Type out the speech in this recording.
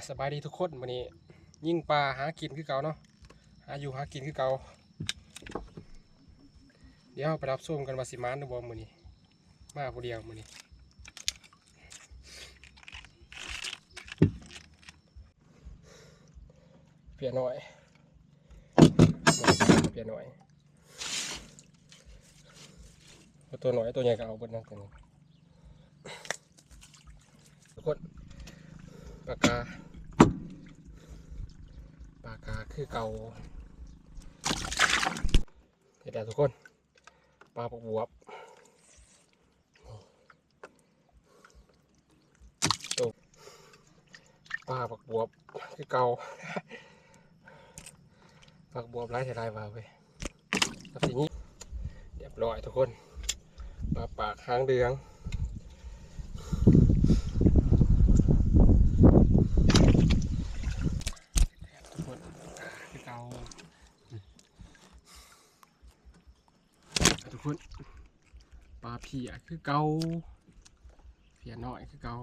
สบายดีทุกคนวันนี้ยิ่งปลาหากินคือเก่าเนาะหาอยู่หากินคือเก่าเดี๋ยวไปรับส้มกันว่าสิมานหรือบ่มื้อนี้มาผู้เดียวมื้อนี้เปลี่ยนหน่อยเปลี่ยนหน่อยตัวหน่อยตัวใหญ่ก็เอาเบิดนั่นกันทุกคนปลากาคือเก่าเห็นแล้วทุกคนปลาปกบวบตัวปลาปกบวบคือเก่าปลาปกบวบไร้เท่าไรวะเว้ยครับทีนี้เรียบร้อยทุกคนปลาปากหางเดืองทุกคนคือเก่าทุกคนปลาเพียคือเก่าเพียน้อยคือเก่า